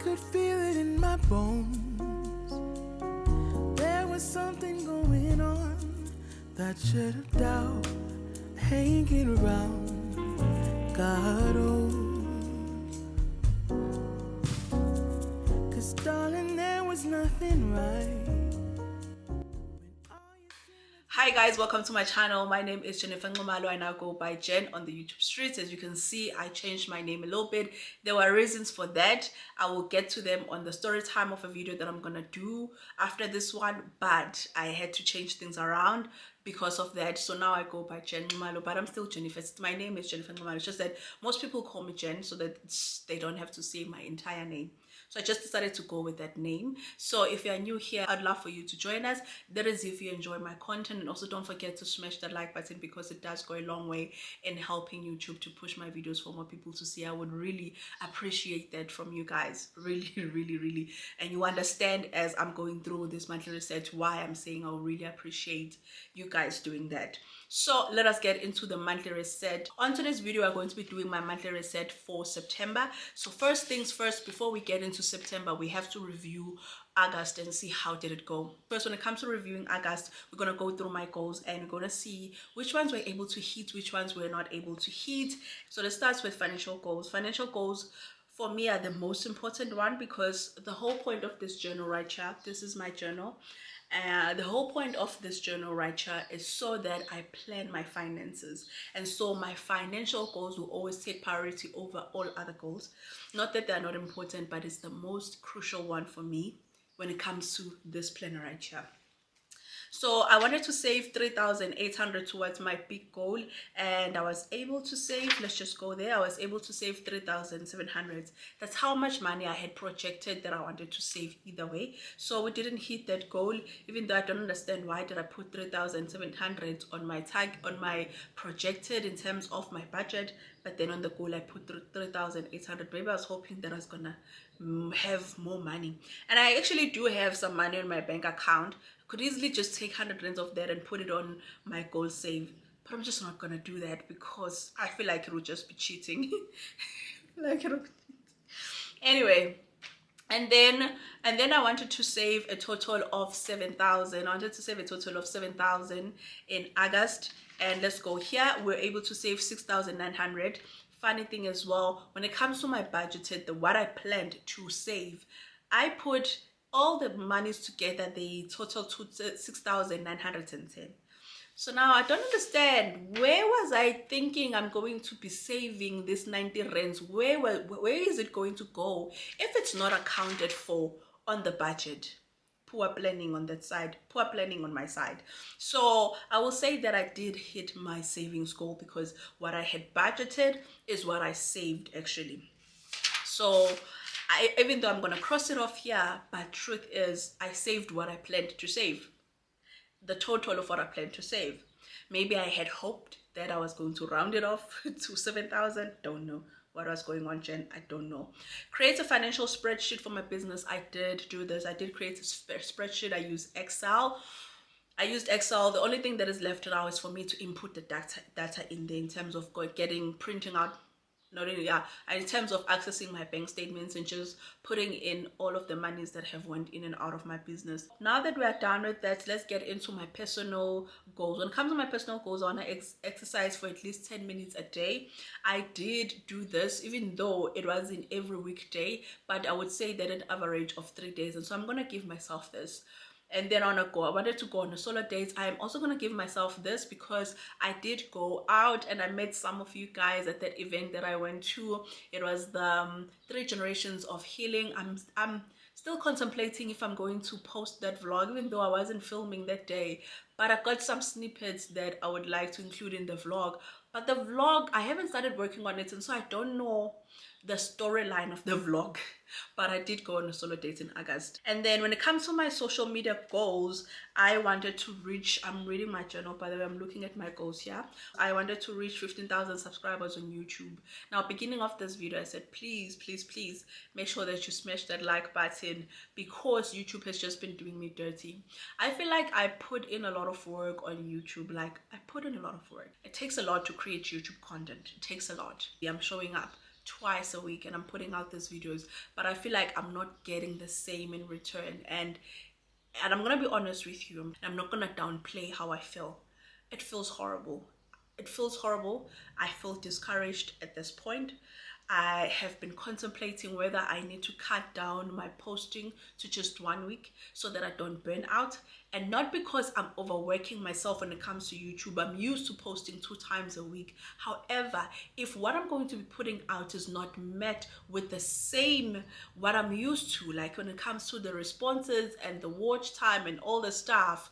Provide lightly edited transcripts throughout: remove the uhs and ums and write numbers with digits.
could feel it in my bones. There was something going on, that shit of doubt hanging around. God, oh, 'cause darling, there was nothing right. Hi guys, welcome to my channel. My name is Jennifer Ngumalo. I now go by Jen on the YouTube streets. As you can see, I changed my name a little bit. There were reasons for that. I will get to them on the story time of a video that I'm gonna do after this one, but I had to change things around because of that. So now I go by Jen Ngumalo, but I'm still Jennifer. My name is Jennifer Ngumalo. It's just that most people call me Jen so that they don't have to say my entire name. So I just decided to go with that name. So if you're new here, I'd love for you to join us. That is if you enjoy my content, and also don't forget to smash that like button because it does go a long way in helping YouTube to push my videos for more people to see. I would really appreciate that from you guys. Really, really, really. And you understand as I'm going through this monthly reset why I'm saying I would really appreciate you guys doing that. So let us get into the monthly reset. On today's video, we're going to be doing my monthly reset for September. So first things first, before we get into September, we have to review August and see how did it go. First, when it comes to reviewing August, we're going to go through my goals and we're going to see which ones we're able to hit, which ones we're not able to hit. So let's start with financial goals. Financial goals for me are the most important one because the whole point of this journal right here, this is my journal. The whole point of this journal right here is so that I plan my finances, and so my financial goals will always take priority over all other goals. Not that they're not important, but it's the most crucial one for me when it comes to this planner right here. So I wanted to save 3,800 towards my big goal, and I was able to save, let's just go there, I was able to save 3,700. That's how much money I had projected that I wanted to save either way. So we didn't hit that goal, even though I don't understand why did I put 3,700 on my tag, on my projected in terms of my budget, but then on the goal I put 3,800. Maybe I was hoping that I was gonna have more money, and I actually do have some money in my bank account. Could easily just take 100 rands of that and put it on my goal save, but I'm just not gonna do that because I feel like it would just be cheating. Anyway, and then I wanted to save a total of 7,000. I wanted to save a total of 7,000 in August, and let's go here. We're able to save 6,900. Funny thing as well, when it comes to my budgeted, what I planned to save, I put all the monies together, they total to 6,910. So now I don't understand, where was I thinking I'm going to be saving this 90 rands? Where is it going to go if it's not accounted for on the budget? Poor planning on that side, poor planning on my side. So I will say that I did hit my savings goal because what I had budgeted is what I saved actually. So even though I'm gonna cross it off here, but truth is I saved what I planned to save, the total of what I planned to save. Maybe I had hoped that I was going to round it off to 7,000. Don't know what was going on, Jen. I don't know. Create a financial spreadsheet for my business. I did do this. I did create a spreadsheet. I use Excel. I used Excel. The only thing that is left now is for me to input the data in there in terms of printing out, not only in terms of accessing my bank statements and just putting in all of the monies that have went in and out of my business. Now that we are done with that, let's get into my personal goals. When it comes to my personal goals, I want to exercise for at least 10 minutes a day. I did do this, even though it wasn't every weekday, but I would say that an average of 3 days, and so I'm gonna give myself this. And then I wanted to go on a solo date. I'm also going to give myself this because I did go out and I met some of you guys at that event that I went to. It was the 3 generations of healing. I'm still contemplating if I'm going to post that vlog, even though I wasn't filming that day, but I got some snippets that I would like to include in the vlog. But the vlog, I haven't started working on it, and so I don't know the storyline of the vlog, but I did go on a solo date in August. And then when it comes to my social media goals, I wanted to reach, I'm reading my journal, by the way, I'm looking at my goals here. I wanted to reach 15,000 subscribers on YouTube. Now, beginning of this video, I said, please, please, please make sure that you smash that like button because YouTube has just been doing me dirty. I feel like I put in a lot of work on YouTube. Like, I put in a lot of work. It takes a lot to create YouTube content. It takes a lot. I'm showing up twice a week and I'm putting out these videos, but I feel like I'm not getting the same in return. And I'm gonna be honest with you, and I'm not gonna downplay how I feel. It feels horrible. It feels horrible. I feel discouraged at this point. I have been contemplating whether I need to cut down my posting to just 1 week so that I don't burn out. And not because I'm overworking myself when it comes to YouTube. I'm used to posting 2 times a week. However, if what I'm going to be putting out is not met with the same what I'm used to, like when it comes to the responses and the watch time and all the stuff,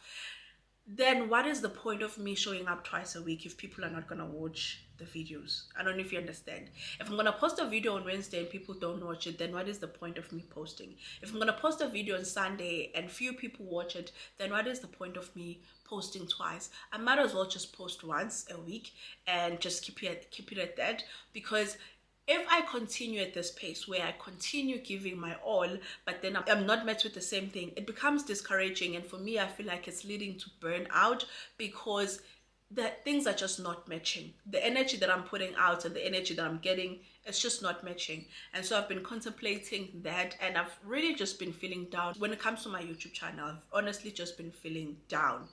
then what is the point of me showing up twice a week if people are not going to watch the videos? I don't know if you understand. If I'm going to post a video on Wednesday and people don't watch it, then what is the point of me posting? If I'm going to post a video on Sunday and few people watch it, then what is the point of me posting twice? I might as well just post once a week and just keep it at that, because if I continue at this pace where I continue giving my all, but then I'm not met with the same thing, it becomes discouraging. And for me, I feel like it's leading to burnout, because the things are just not matching. The energy that I'm putting out and the energy that I'm getting, it's just not matching. And so I've been contemplating that, and I've really just been feeling down. When it comes to my YouTube channel, I've honestly just been feeling down.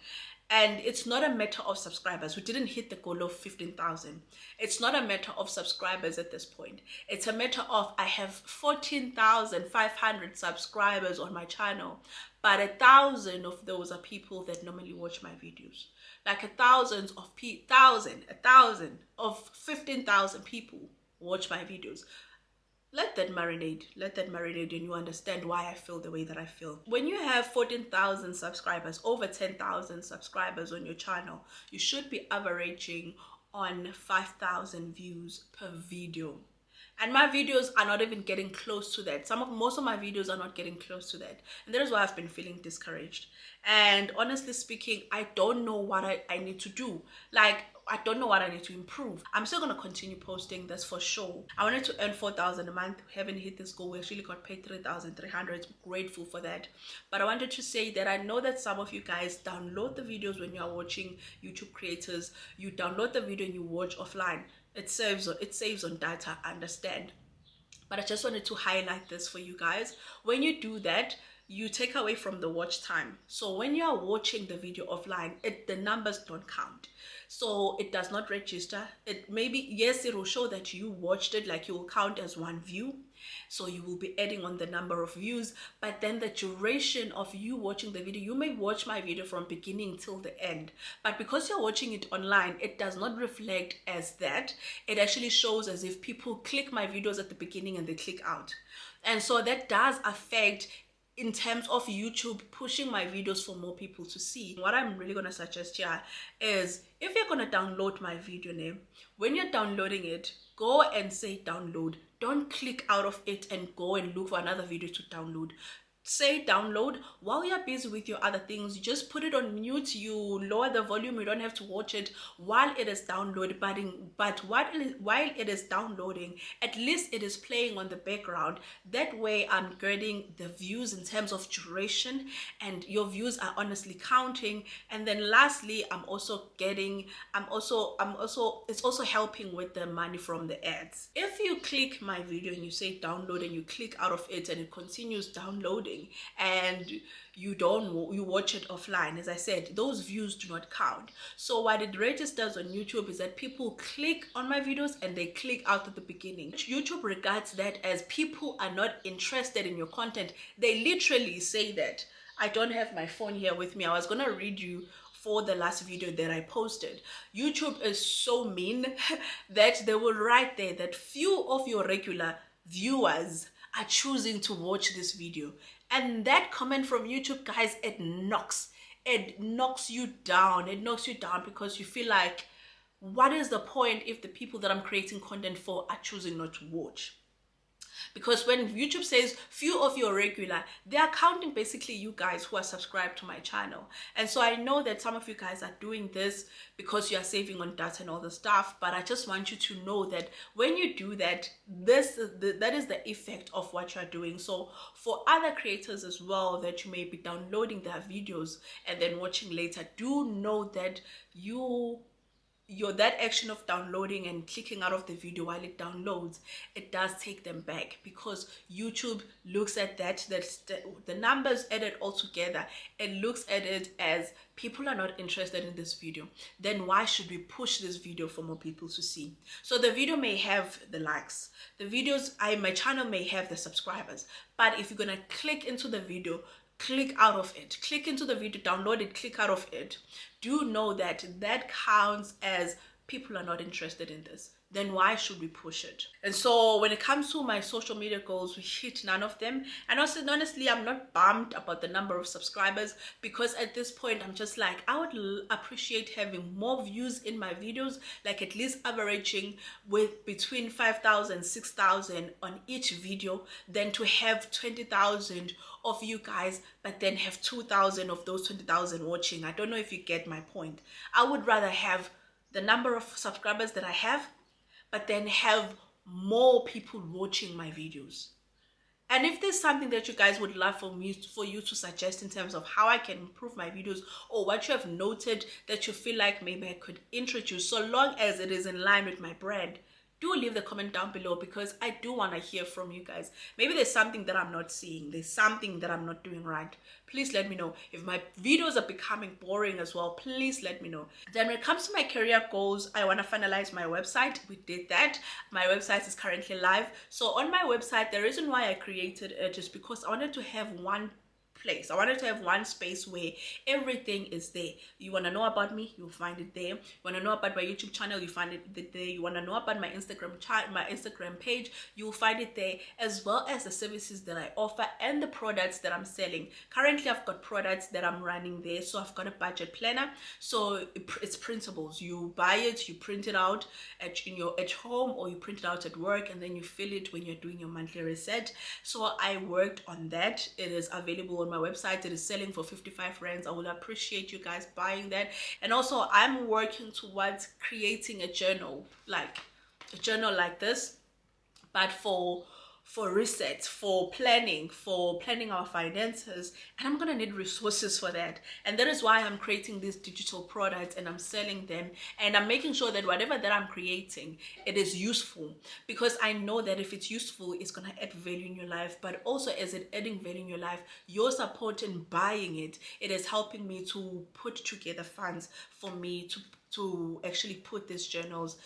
And it's not a matter of subscribers. We didn't hit the goal of 15,000. It's not a matter of subscribers at this point. It's a matter of I have 14,500 subscribers on my channel, but 1,000 of those are people that normally watch my videos. Like 1,000 of 15,000 people watch my videos. Let that marinate, and you understand why I feel the way that I feel. When you have 14,000 subscribers, over 10,000 subscribers on your channel, you should be averaging on 5,000 views per video. And my videos are not even getting close to that. Most of my videos are not getting close to that. And that is why I've been feeling discouraged. And honestly speaking, I don't know what I need to do. Like, I don't know what I need to improve. I'm still going to continue posting, this for sure. I wanted to earn 4,000 a month. We haven't hit this goal. We actually got paid 3,300. Grateful for that. But I wanted to say that I know that some of you guys download the videos when you are watching YouTube creators. You download the video and you watch offline. It saves on data, I understand. But I just wanted to highlight this for you guys. When you do that, you take away from the watch time. So when you are watching the video offline, the numbers don't count. So it does not register. Yes, it will show that you watched it, like you will count as one view. So you will be adding on the number of views, but then the duration of you watching the video, you may watch my video from beginning till the end, but because you're watching it online, it does not reflect as that. It actually shows as if people click my videos at the beginning and they click out. And so that does affect in terms of YouTube pushing my videos for more people to see. What I'm really going to suggest here is, if you're going to download my video name, when you're downloading it, go and say download. Don't click out of it and go and look for another video to download. Say download. While you're busy with your other things, you just put it on mute, you lower the volume, you don't have to watch it while it is downloaded. But while it is downloading, at least it is playing on the background. That way I'm getting the views in terms of duration, and your views are honestly counting. And then lastly, it's also helping with the money from the ads. If you click my video and you say download and you click out of it and it continues downloading, and you watch it offline, as I said, those views do not count. So what it registers on YouTube is that people click on my videos and they click out at the beginning. YouTube regards that as people are not interested in your content. They literally say that. I don't have my phone here with me. I was gonna read you for the last video that I posted. YouTube is so mean that they will write there that few of your regular viewers are choosing to watch this video. And that comment from YouTube, guys, it knocks you down. It knocks you down, because you feel like, what is the point if the people that I'm creating content for are choosing not to watch? Because when YouTube says few of your regular, they are counting basically you guys who are subscribed to my channel. And so I know that some of you guys are doing this because you are saving on data and all the stuff, but I just want you to know that when you do that, that is the effect of what you're doing. So for other creators as well that you may be downloading their videos and then watching later, do know that you that action of downloading and clicking out of the video while it downloads, it does take them back, because YouTube looks at that the numbers added all together, it looks at it as people are not interested in this video. Then why should we push this video for more people to see? So the video may have the likes, my channel may have the subscribers, but if you're gonna click into the video, click out of it, click into the video, download it, click out of it, do know that that counts as people are not interested in this. Then why should we push it? And so when it comes to my social media goals, we hit none of them. And also, honestly, I'm not bummed about the number of subscribers, because at this point I'm just like, I would appreciate having more views in my videos, like at least averaging with between 5,000 6,000 on each video, than to have 20,000 of you guys but then have 2,000 of those 20,000 watching. I don't know if you get my point. I would rather have the number of subscribers that I have, but then have more people watching my videos. And if there's something that you guys would love for you to suggest in terms of how I can improve my videos, or what you have noted that you feel like maybe I could introduce, so long as it is in line with my brand, do leave the comment down below, because I do want to hear from you guys. Maybe there's something that I'm not seeing, there's something that I'm not doing right. Please let me know. If my videos are becoming boring as well, please let me know. Then when it comes to my career goals, I want to finalize my website. We did that. My website is currently live. So on my website, the reason why I created it is because I wanted to have one place. I wanted to have one space where everything is there. You want to know about me, you'll find it there. You want to know about my YouTube channel, you find it there. You want to know about my Instagram page, you'll find it there, as well as the services that I offer and the products that I'm selling. Currently, I've got products that I'm running there. So I've got a budget planner. So it's printables. You buy it, you print it out at home, or you print it out at work, and then you fill it when you're doing your monthly reset. So I worked on that. It is available on my website. It is selling for 55 rands. I would appreciate you guys buying that. And also, I'm working towards creating a journal like this, but for research, for planning our finances. And I'm gonna need resources for that, and that is why I'm creating these digital products and I'm selling them, and I'm making sure that whatever that I'm creating, it is useful, because I know that if it's useful, it's gonna add value in your life. But also, as it adding value in your life, your support in buying it is helping me to put together funds for me to actually put these journals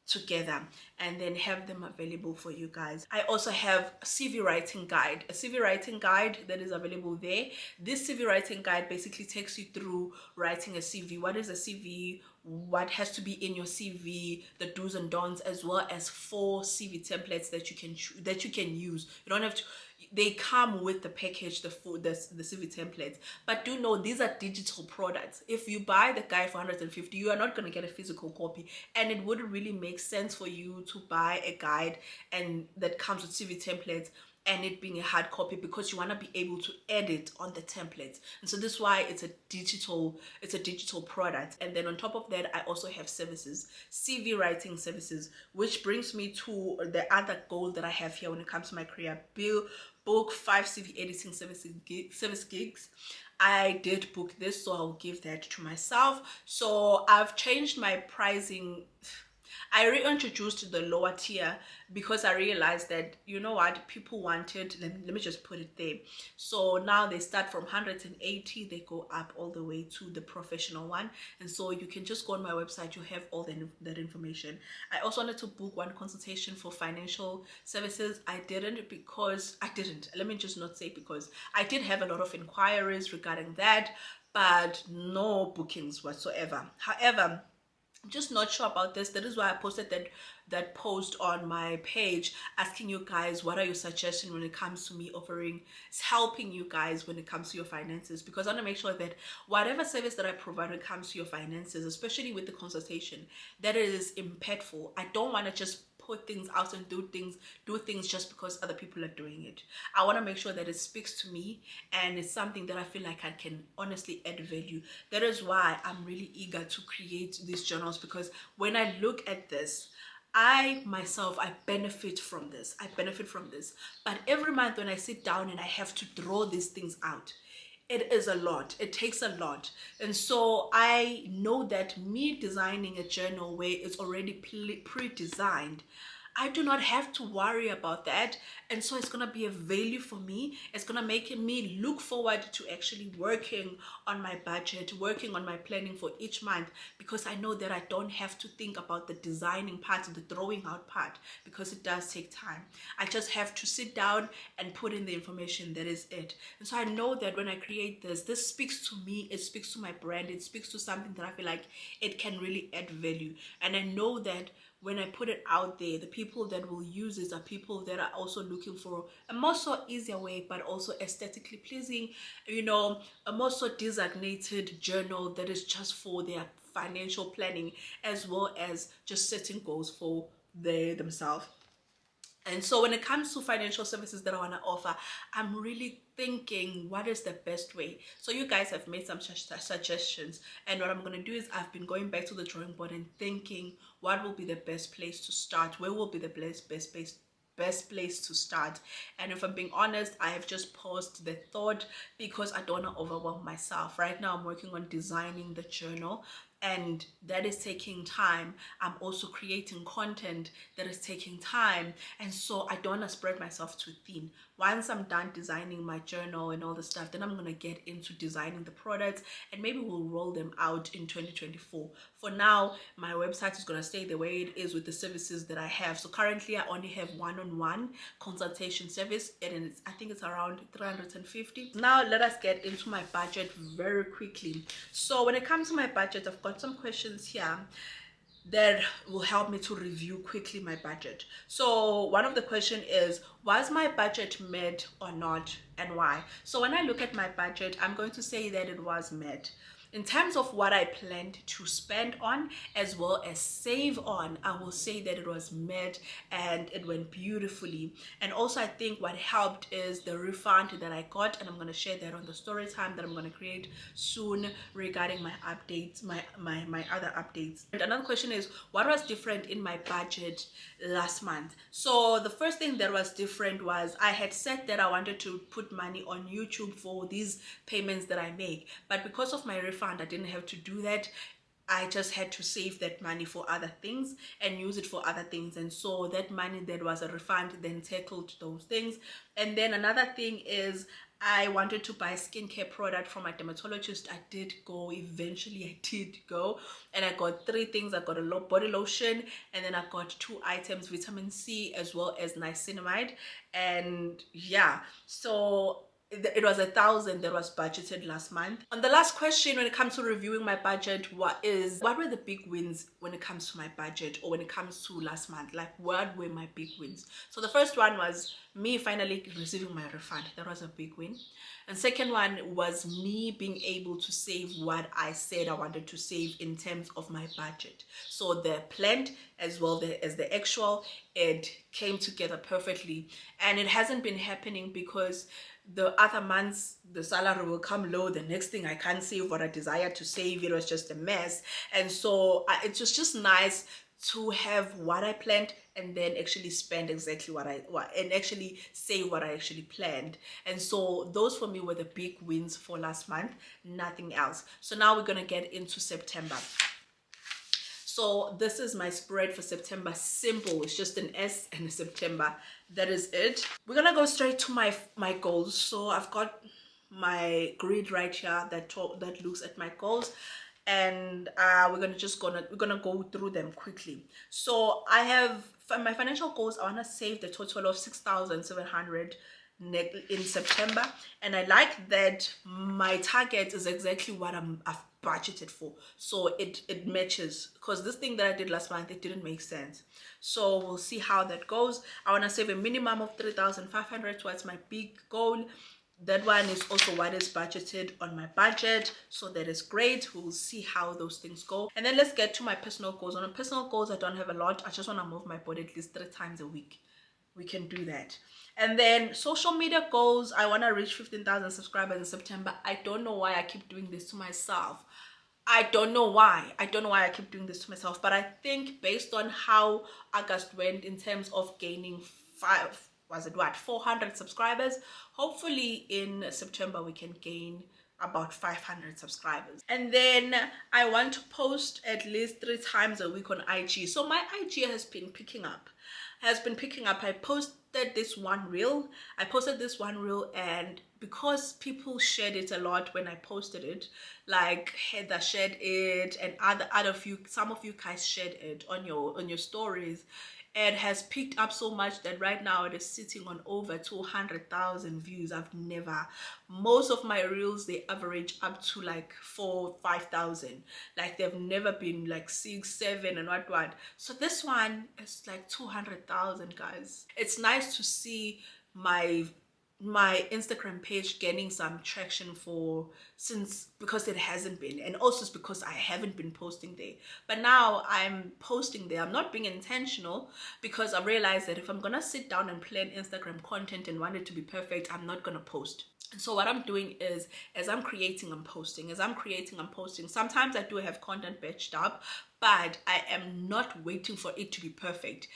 together and then have them available for you guys. I also have a CV writing guide that is available there. This CV writing guide basically takes you through writing a CV. What is a CV? What has to be in your CV, the do's and don'ts, as well as 4 CV templates that you can use. You don't have to. They come with the package, the CV templates. But do know these are digital products. If you buy the guide for 150, you are not going to get a physical copy, and it wouldn't really make sense for you to buy a guide and that comes with CV templates and it being a hard copy, because you want to be able to edit on the templates. And so this is why it's a digital product. And then on top of that, I also have services, CV writing services, which brings me to the other goal that I have here when it comes to my career. Book 5 CV editing service gigs. I did book this, so I'll give that to myself. So I've changed my pricing. I reintroduced the lower tier because I realized that, you know what, people wanted, let me just put it there. So now they start from 180, they go up all the way to the professional one. And so you can just go on my website, you have all that information. I also wanted to book one consultation for financial services. I didn't, let me just not say because I did have a lot of inquiries regarding that, but no bookings whatsoever. However, I'm just not sure about this. That is why I posted that post on my page asking you guys, what are your suggestions when it comes to me helping you guys when it comes to your finances, because I want to make sure that whatever service that I provide when it comes to your finances, especially with the consultation, that it is impactful. I don't want to just put things out and do things just because other people are doing it. I want to make sure that it speaks to me and it's something that I feel like I can honestly add value. That is why I'm really eager to create these journals, because when I look at this, I benefit from this. But every month when I sit down and I have to draw these things out, it is a lot. It takes a lot. And so I know that me designing a journal where it's already pre-designed, I do not have to worry about that. And so it's going to be a value for me. It's going to make me look forward to actually working on my budget, working on my planning for each month, because I know that I don't have to think about the designing part, the throwing out part, because it does take time. I just have to sit down and put in the information. That is it. And so I know that when I create this speaks to me, it speaks to my brand, it speaks to something that I feel like it can really add value. And I know that when I put it out there, the people that will use it are people that are also looking for a more so easier way, but also aesthetically pleasing, a more so designated journal that is just for their financial planning, as well as just setting goals for themselves. And so when it comes to financial services that I want to offer, I'm really thinking what is the best way. So you guys have made some suggestions, and what I'm going to do is I've been going back to the drawing board and thinking what will be the best place to start, where will be the best place to start. And if I'm being honest, I have just paused the thought because I don't want to overwhelm myself. Right now I'm working on designing the journal, and that is taking time. I'm also creating content that is taking time, and so I don't want to spread myself too thin. Once I'm done designing my journal and all the stuff, then I'm going to get into designing the products, and maybe we'll roll them out in 2024. For now, my website is going to stay the way it is with the services that I have. So currently I only have one-on-one consultation service, and I think it's around 350. Now let us get into my budget very quickly. So when it comes to my budget, I've got some questions here that will help me to review quickly my budget. So one of the question is, was my budget met or not, and why? So when I look at my budget, I'm going to say that it was met. In terms of what I planned to spend on as well as save on, I will say that it was met and it went beautifully. And also I think what helped is the refund that I got, and I'm going to share that on the story time that I'm going to create soon regarding my updates, my other updates. And another question is, what was different in my budget last month? So the first thing that was different was I had said that I wanted to put money on YouTube for these payments that I make, but because of my refund, I didn't have to do that. I just had to save that money for other things and use it for other things. And so that money that was a refund then tackled those things. And then another thing is I wanted to buy skincare product from my dermatologist. I did go, eventually I did go, and I got 3 things. I got a body lotion, and then I got 2 items, vitamin C as well as niacinamide. And yeah, so it was 1,000 that was budgeted last month. On the last question, when it comes to reviewing my budget, what were the big wins when it comes to my budget, or when it comes to last month? Like, what were my big wins? So the first one was me finally receiving my refund. That was a big win. And second one was me being able to save what I said I wanted to save in terms of my budget. So the planned as well as the actual, it came together perfectly. And it hasn't been happening because the other months the salary will come low, the next thing I can't save what I desire to save. It was just a mess. And so it was just nice to have what I planned and then actually spend exactly and actually say what I actually planned. And so those for me were the big wins for last month, nothing else. So now we're gonna get into September. So this is my spread for September. Simple. It's just an S and a September. That is it. We're gonna go straight to my goals. So I've got my grid right here that looks at my goals, and we're gonna go through them quickly. So I have my financial goals. I want to save the total of 6,700 in September, and I like that my target is exactly what I've budgeted for, so it matches, because this thing that I did last month, it didn't make sense. So we'll see how that goes. I want to save a minimum of 3,500 towards my big goal. That one is also what is budgeted on my budget, so that is great. We'll see how those things go. And then let's get to my personal goals. On my personal goals, I don't have a lot. I just want to move my body at least 3 times a week. We can do that. And then social media goals, I want to reach 15,000 subscribers in September. I don't know why I keep doing this to myself. I don't know why I keep doing this to myself, but I think based on how August went in terms of gaining 400 subscribers, hopefully in September we can gain about 500 subscribers. And then I want to post at least 3 times a week on IG. So my IG has been picking up. I posted this one reel. And because people shared it a lot when I posted it, like Heather shared it and some of you guys shared it on your stories, it has picked up so much that right now it is sitting on over 200,000 views. Most of my reels, they average up to like 4,000-5,000. Like they've never been like 6, 7 and what. So this one is like 200,000, guys. It's nice to see my Instagram page gaining some traction because it hasn't been, and also it's because I haven't been posting there. But now I'm posting there. I'm not being intentional because I realized that if I'm gonna sit down and plan Instagram content and want it to be perfect, I'm not gonna post. And so what I'm doing is, as I'm creating, I'm posting. Sometimes I do have content batched up, but I am not waiting for it to be perfect.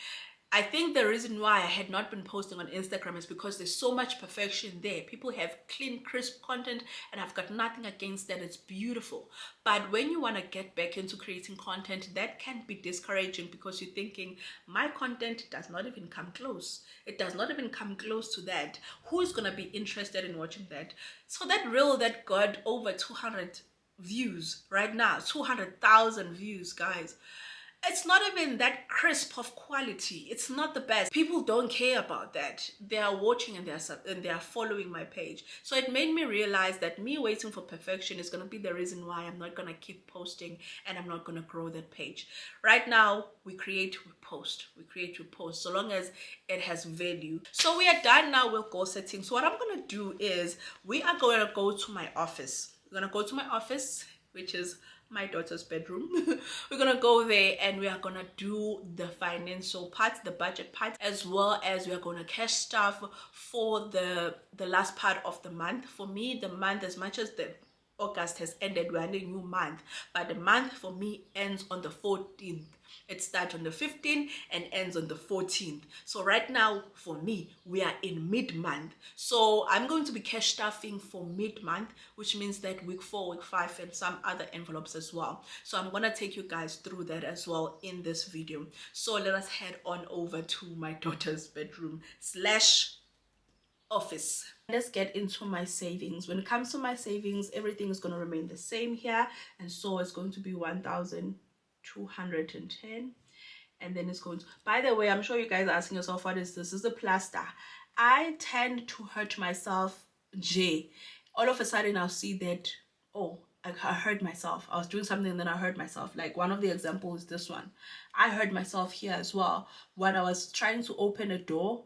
I think the reason why I had not been posting on Instagram is because there's so much perfection there. People have clean, crisp content, and I've got nothing against that. It's beautiful. But when you want to get back into creating content, that can be discouraging because you're thinking, my content does not even come close. It does not even come close to that. Who's going to be interested in watching that? So that reel that got over 200 views right now, 200,000 views, guys. It's not even that crisp of quality. It's not the best. People don't care about that. They are watching and they are following my page. So it made me realize that me waiting for perfection is going to be the reason why I'm not going to keep posting and I'm not going to grow that page. Right now, we create, we post. So long as it has value. So we are done now with goal setting. So what I'm going to do is we are going to go to my office. We're going to go to my office, which is my daughter's bedroom. We're gonna go there and we are gonna do the financial part, the budget part, as well as we are gonna cash stuff for the last part of the month. For me, the month, as much as the August has ended, we're in a new month, but the month for me ends on the 14th. It starts on the 15th and ends on the 14th. So right now for me, we are in mid-month. So I'm going to be cash stuffing for mid-month, which means that week 4, week 5 and some other envelopes as well. So I'm going to take you guys through that as well in this video. So let us head on over to my daughter's bedroom / office. Let's get into my savings. When it comes to my savings, everything is going to remain the same here, and so it's going to be 1,210, and then it's going to, by the way, I'm sure you guys are asking yourself, what is this? This is a plaster. I tend to hurt myself, all of a sudden I'll see that, oh, I hurt myself. I was doing something and then I hurt myself. Like one of the examples is this one. I hurt myself here as well when I was trying to open a door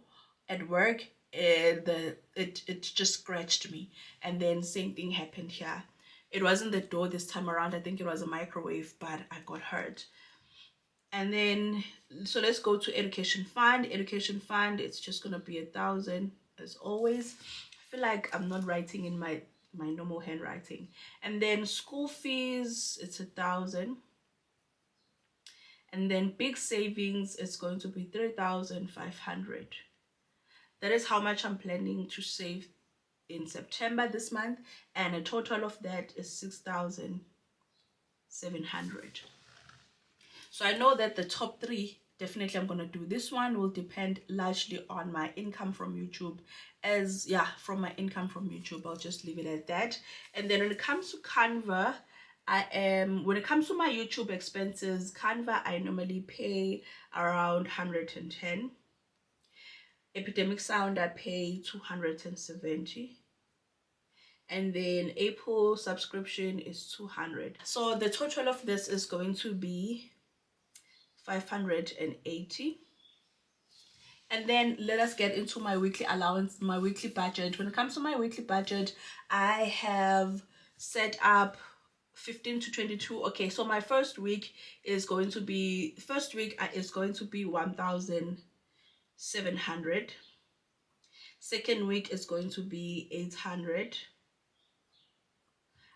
at work. It just scratched me, and then same thing happened here. It wasn't the door this time around. I think it was a microwave, but I got hurt. And then so let's go to education fund. It's just gonna be 1,000 as always. I feel like I'm not writing in my normal handwriting. And then school fees, it's 1,000. And then big savings, it's going to be 3,500. That is how much I'm planning to save in September this month, and a total of that is 6,700. So I know that the top 3, definitely I'm going to do. This one will depend largely on my income from YouTube. From my income from YouTube, I'll just leave it at that. And then when it comes to Canva, when it comes to my YouTube expenses, Canva, I normally pay around 110. Epidemic Sound, I pay 270. And then Apple subscription is 200. So the total of this is going to be 580. And then let us get into my weekly allowance, my weekly budget. When it comes to my weekly budget, I have set up 15 to 22. Okay, so my first week is going to be 1,700. Second week is going to be 800.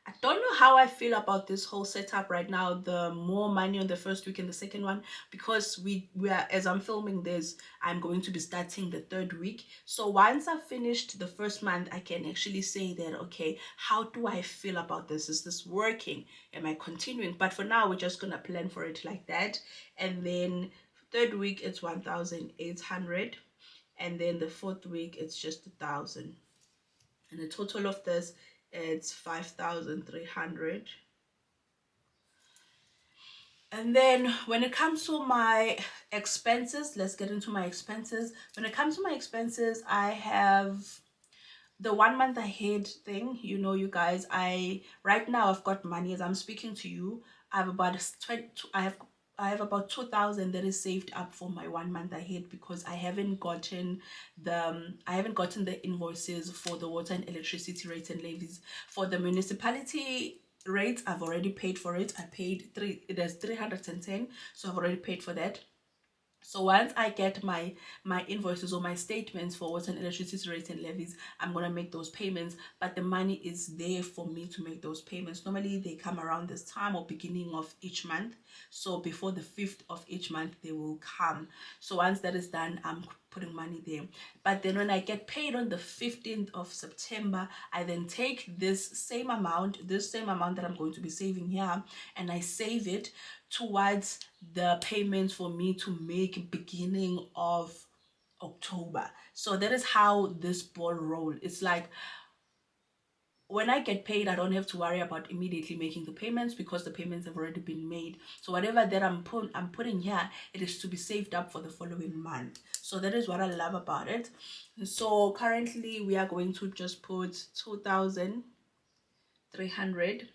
I don't know how I feel about this whole setup right now. The more money on the first week and the second one, because we are, as I'm filming this, I'm going to be starting the third week. So once I've finished the first month, I can actually say that, okay, how do I feel about this? Is this working? Am I continuing? But for now, we're just gonna plan for it like that. And then third week it's 1,800, and then the fourth week it's just 1,000, and the total of this, it's 5,300. And then when it comes to my expenses, let's get into my expenses. When it comes to my expenses, I have the 1 month ahead thing. You guys, right now I've got money as I'm speaking to you. I have about 20, I have about 2,000 that is saved up for my 1 month ahead, because I haven't gotten the invoices for the water and electricity rates and levies. For the municipality rates, I've already paid for it. I paid there's 310, so I've already paid for that. So once I get my invoices or my statements for water and electricity rates and levies, I'm gonna make those payments. But the money is there for me to make those payments. Normally they come around this time or beginning of each month. So before the 5th of each month they will come. So once that is done, I'm putting money there. But then when I get paid on the 15th of September, I then take this same amount that I'm going to be saving here, and I save it towards the payments for me to make beginning of October. So that is how this ball roll. It's like when I get paid, I don't have to worry about immediately making the payments, because the payments have already been made. So whatever that I'm putting here, it is to be saved up for the following month. So that is what I love about it. So currently we are going to just put 2,300.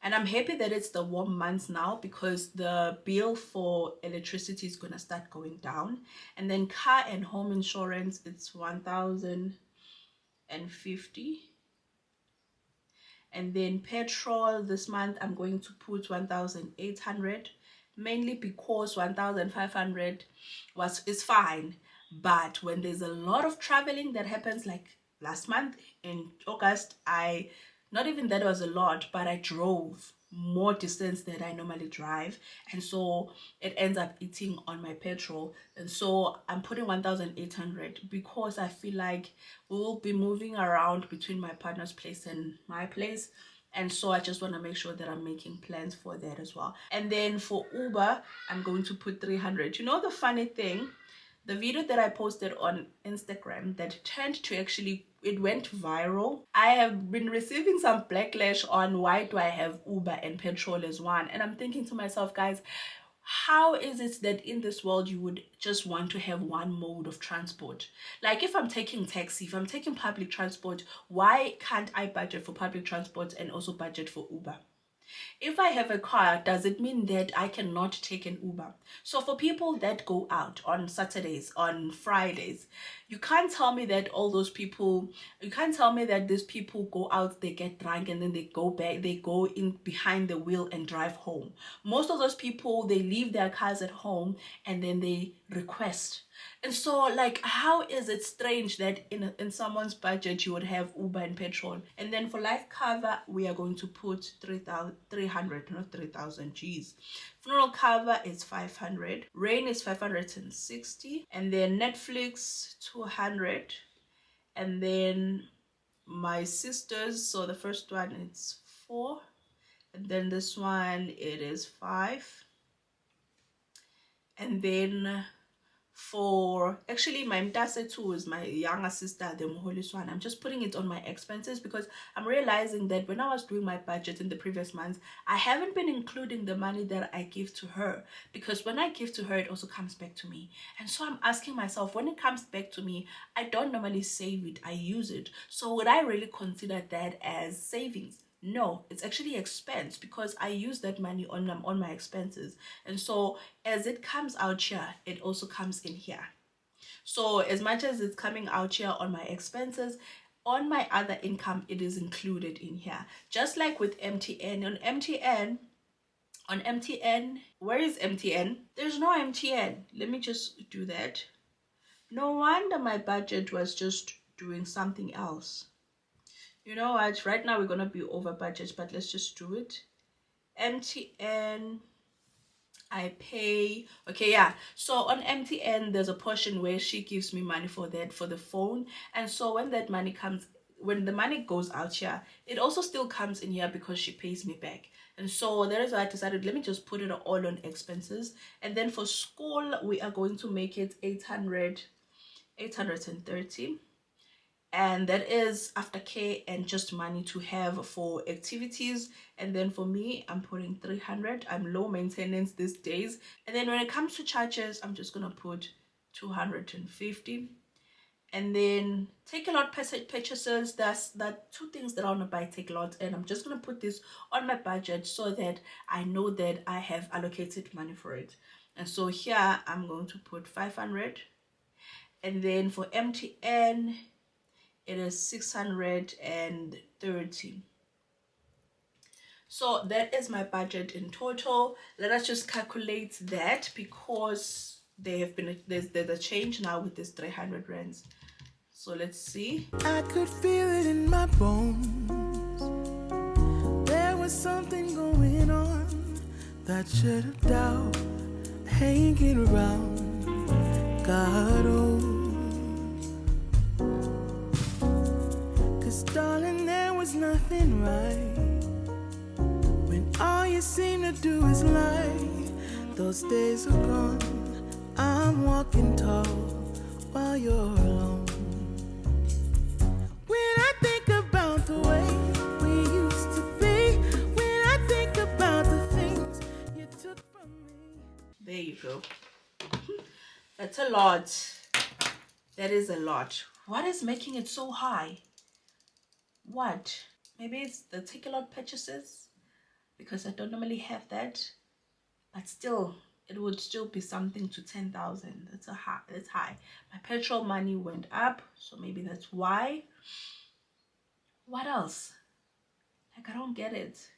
And I'm happy that it's the warm months now, because the bill for electricity is gonna start going down. And then car and home insurance, it's 1,050. And then petrol this month, I'm going to put 1,800, mainly because 1,500 is fine. But when there's a lot of traveling that happens, like last month in August, not even that was a lot, but I drove more distance than I normally drive, and so it ends up eating on my petrol. And so I'm putting 1,800, because I feel like we will be moving around between my partner's place and my place, and so I just want to make sure that I'm making plans for that as well. And then for Uber, I'm going to put 300. The funny thing, the video that I posted on Instagram that turned to it went viral. I have been receiving some backlash on why do I have Uber and petrol as one. And I'm thinking to myself, guys, how is it that in this world you would just want to have one mode of transport? Like if I'm taking taxi, if I'm taking public transport, why can't I budget for public transport and also budget for Uber? If I have a car, does it mean that I cannot take an Uber? So for people that go out on Saturdays, on Fridays, you can't tell me that these people go out, they get drunk, and then they go back, they go in behind the wheel and drive home. Most of those people, they leave their cars at home and then they request. And so, like, how is it strange that in someone's budget you would have Uber and petrol? And then for life cover, we are going to put 300, not 3,000. Geez. Funeral cover is 500. Rain is 560. And then Netflix 200. And then my sisters. So the first one it's 4. And then this one it is 5. And then for actually my mtase too is my younger sister, the Moholis one. I'm just putting it on my expenses, because I'm realizing that when I was doing my budget in the previous months, I haven't been including the money that I give to her, because when I give to her, it also comes back to me. And so I'm asking myself, when it comes back to me, I don't normally save it, I use it. So would I really consider that as savings? No, it's actually expense, because I use that money on my expenses. And so as it comes out here, it also comes in here. So as much as it's coming out here on my expenses, on my other income, it is included in here. Just like with MTN. On MTN, where is MTN? There's no MTN. Let me just do that. No wonder my budget was just doing something else. You know what? Right now we're gonna be over budget, but let's just do it. MTN, I pay. Okay, yeah. So on MTN, there's a portion where she gives me money for that for the phone, and so when that money comes, when the money goes out here, it also still comes in here because she pays me back. And so that is why I decided, let me just put it all on expenses. And then for school, we are going to make it 830, and that is after care and just money to have for activities. And then for me, I'm putting 300. I'm low maintenance these days. And then when it comes to charges, I'm just gonna put 250. And then take a lot purchases. That's that two things that I want to buy, take a lot, and I'm just gonna put this on my budget so that I know that I have allocated money for it. And so here I'm going to put 500. And then for MTN, it is 630. So that is my budget in total. Let us just calculate that, because they have been there's a change now with this 300 rands. So let's see. I could feel it in my bones. There was something going on, that shit of doubt hanging around. God, oh, 'cause darling, there was nothing right when all you seem to do is lie. Those days are gone. I'm walking tall while you're alone. When I think about the way we used to be, when I think about the things you took from me. There you go. That's a lot. That is a lot. What is making it so high? What? Maybe it's the take a lot purchases, because I don't normally have that. But still, it would still be something to 10,000. That's high. That's high. My petrol money went up, so maybe that's why. What else? Like, I don't get it.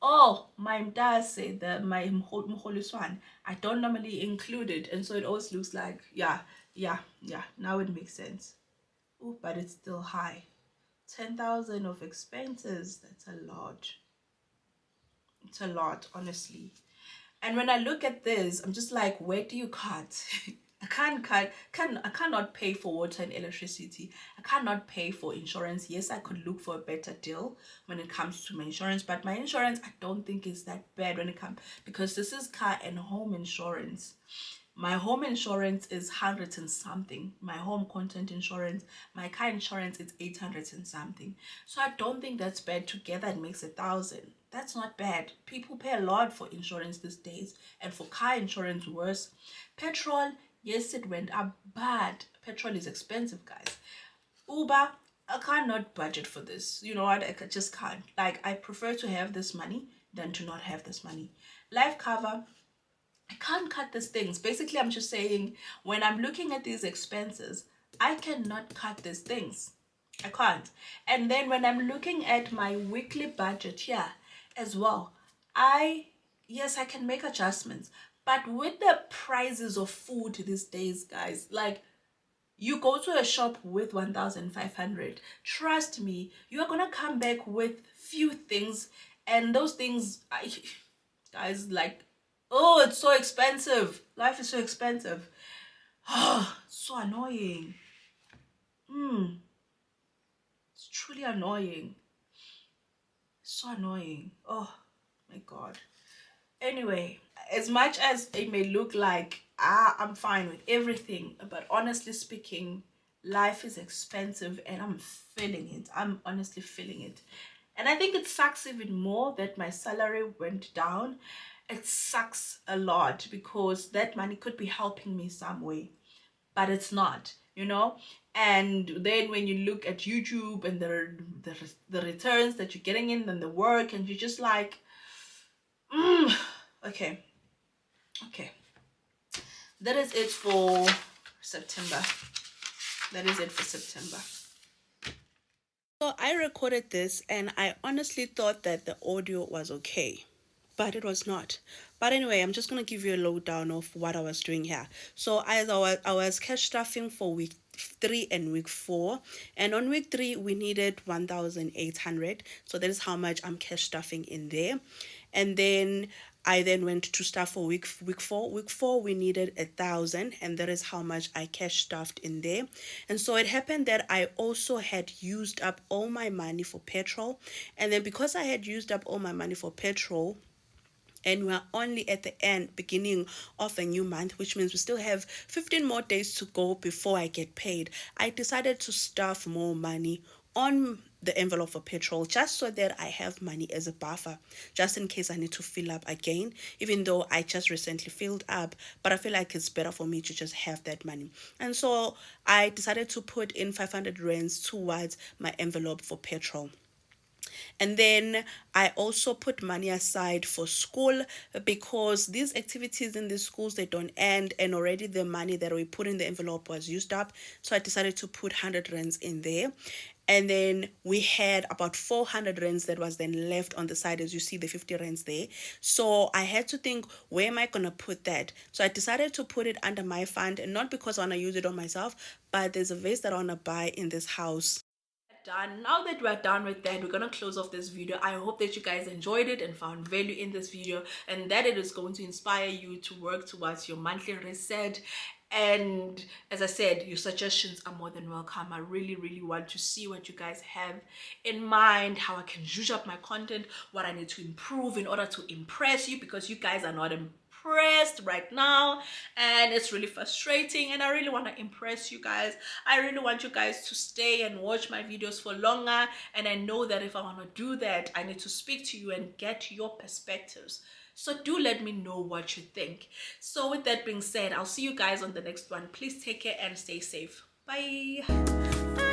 Oh, my dad said that my mholiswan, I don't normally include it, and so it always looks like, yeah. Now it makes sense. Oh, but it's still high. 10,000 of expenses. That's a lot. It's a lot, honestly. And when I look at this, I'm just like, where do you cut? I cannot pay for water and electricity. I cannot pay for insurance. Yes, I could look for a better deal when it comes to my insurance, but my insurance, I don't think is that bad when it comes, because this is car and home insurance. My home insurance is 100 and something. My home content insurance, my car insurance, it's 800 and something. So I don't think that's bad. Together it makes 1,000. That's not bad. People pay a lot for insurance these days, and for car insurance worse. Petrol, yes, it went up, but petrol is expensive, guys. Uber, I cannot budget for this. You know what? I just can't. Like, I prefer to have this money than to not have this money. Life cover, I can't cut these things. Basically, I'm just saying, when I'm looking at these expenses, I cannot cut these things. I can't. And then when I'm looking at my weekly budget here as well, yes, I can make adjustments. But with the prices of food these days, guys, like, you go to a shop with 1,500. Trust me, you are gonna come back with few things, and those things, guys, like, oh, it's so expensive. Life is so expensive. Oh, so annoying. It's truly annoying. So annoying. Oh my God. Anyway, as much as it may look like I'm fine with everything, but honestly speaking, life is expensive and I'm feeling it. I'm honestly feeling it. And I think it sucks even more that my salary went down. It sucks a lot, because that money could be helping me some way, but it's not, you know. And then when you look at YouTube and the returns that you're getting in and the work, and you're just like, okay. That is it for September. So I recorded this, and I honestly thought that the audio was okay, but it was not. But anyway, I'm just gonna give you a lowdown of what I was doing here. So as I was cash stuffing for week 3 and week 4, and on week 3 we needed 1,800, so that is how much I'm cash stuffing in there. And then I then went to stuff for week 4. Week 4 we needed 1,000, and that is how much I cash stuffed in there. And so it happened that I also had used up all my money for petrol, and then because I had used up all my money for petrol, and we're only at the beginning of a new month, which means we still have 15 more days to go before I get paid, I decided to stuff more money on the envelope for petrol, just so that I have money as a buffer, just in case I need to fill up again, even though I just recently filled up. But I feel like it's better for me to just have that money. And so I decided to put in 500 rands towards my envelope for petrol. And then I also put money aside for school, because these activities in the schools, they don't end, and already the money that we put in the envelope was used up. So I decided to put 100 rands in there. And then we had about 400 rands that was then left on the side, as you see the 50 rands there. So I had to think, where am I going to put that? So I decided to put it under my fund, and not because I want to use it on myself, but there's a vase that I want to buy in this house. Done. Now that we're done with that, we're gonna close off this video. I hope that you guys enjoyed it and found value in this video, and that it is going to inspire you to work towards your monthly reset. And as I said, your suggestions are more than welcome. I really want to see what you guys have in mind, how I can zhuzh up my content, what I need to improve in order to impress you, because you guys are not impressed right now, and it's really frustrating, and I really want to impress you guys. I really want you guys to stay and watch my videos for longer, and I know that if I want to do that, I need to speak to you and get your perspectives. So do let me know what you think. So with that being said, I'll see you guys on the next one. Please take care and stay safe. Bye.